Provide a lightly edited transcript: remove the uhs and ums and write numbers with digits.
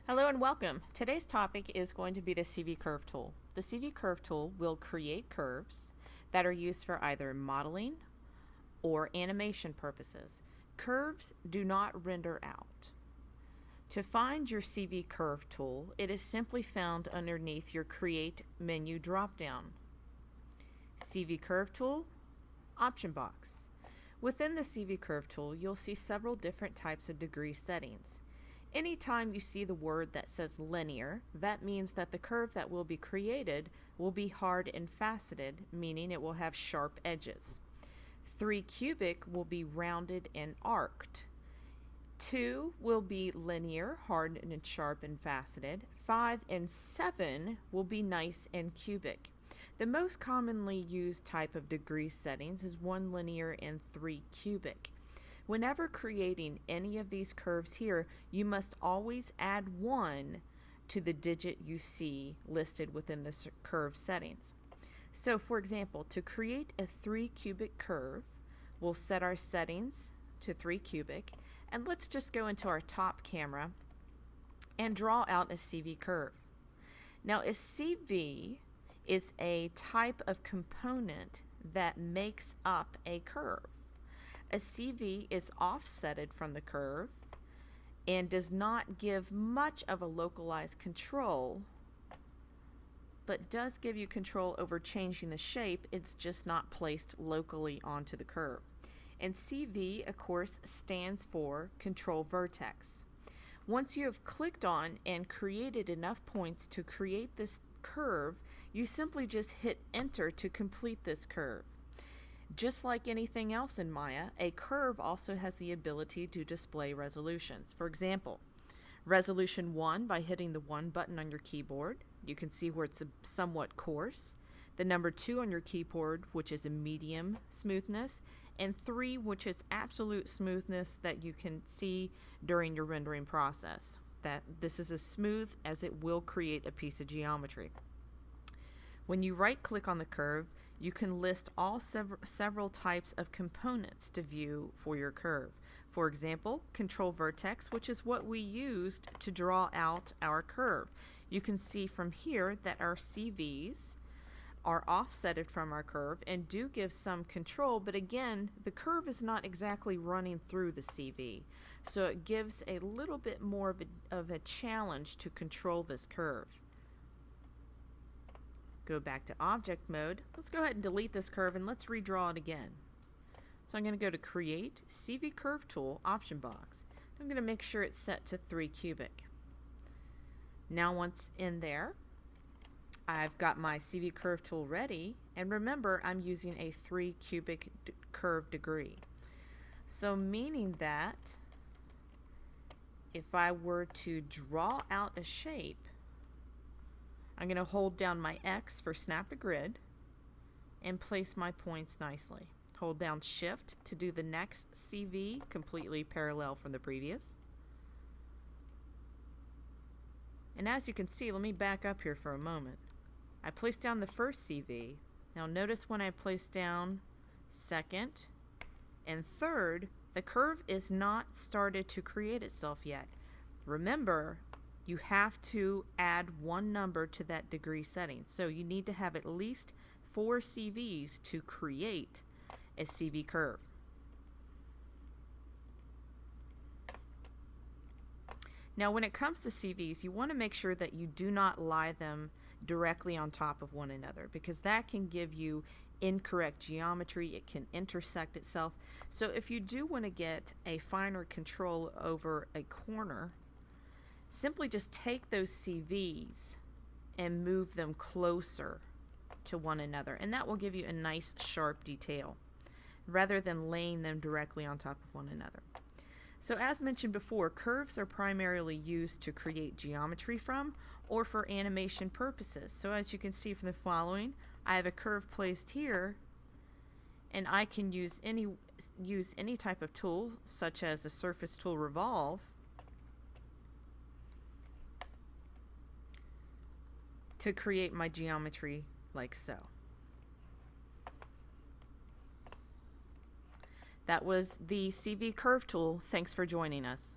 Hello and welcome. Today's topic is going to be the CV Curve tool. The CV Curve tool will create curves that are used for either modeling or animation purposes. Curves do not render out. To find your CV Curve tool, it is simply found underneath your Create menu dropdown. CV Curve tool, option box. Within the CV Curve tool, you'll see several different types of degree settings. Anytime you see the word that says linear, that means that the curve that will be created will be hard and faceted, meaning it will have sharp edges. 3 cubic will be rounded and arced. 2 will be linear, hard and sharp and faceted. 5 and 7 will be nice and cubic. The most commonly used type of degree settings is 1 linear and 3 cubic. Whenever creating any of these curves here, you must always add 1 to the digit you see listed within the curve settings. So for example, to create a 3 cubic curve, we'll set our settings to 3 cubic, and let's just go into our top camera and draw out a CV curve. Now a CV is a type of component that makes up a curve. A CV is offsetted from the curve and does not give much of a localized control, but does give you control over changing the shape. It's just not placed locally onto the curve. And CV, of course, stands for control vertex. Once you have clicked on and created enough points to create this curve, you simply just hit enter to complete this curve. Just like anything else in Maya, a curve also has the ability to display resolutions. For example, resolution 1 by hitting the 1 button on your keyboard. You can see where it's somewhat coarse. The number 2 on your keyboard, which is a medium smoothness, and 3, which is absolute smoothness that you can see during your rendering process. That this is as smooth as it will create a piece of geometry. When you right-click on the curve, you can list all several types of components to view for your curve. For example, control vertex, which is what we used to draw out our curve. You can see from here that our CVs are offsetted from our curve and do give some control, but again, the curve is not exactly running through the CV. So it gives a little bit more of a challenge to control this curve. Go back to object mode. Let's go ahead and delete this curve and let's redraw it again. So I'm going to go to Create, CV Curve Tool, option box. I'm going to make sure it's set to 3 cubic. Now once in there, I've got my CV Curve Tool ready, and remember I'm using a 3 cubic curve degree. So meaning that if I were to draw out a shape, I'm going to hold down my X for snap to grid and place my points nicely. Hold down Shift to do the next CV completely parallel from the previous. And as you can see, let me back up here for a moment. I placed down the first CV. Now notice when I place down second and third, the curve is not started to create itself yet. Remember, you have to add 1 number to that degree setting. So you need to have at least 4 CVs to create a CV curve. Now when it comes to CVs, you want to make sure that you do not lie them directly on top of one another, because that can give you incorrect geometry. It can intersect itself. So if you do want to get a finer control over a corner, simply just take those CVs and move them closer to one another, and that will give you a nice sharp detail rather than laying them directly on top of one another. So as mentioned before, curves are primarily used to create geometry from or for animation purposes. So as you can see from the following, I have a curve placed here, and I can use any type of tool such as the surface tool revolve to create my geometry like so. That was the CV Curve tool. Thanks for joining us.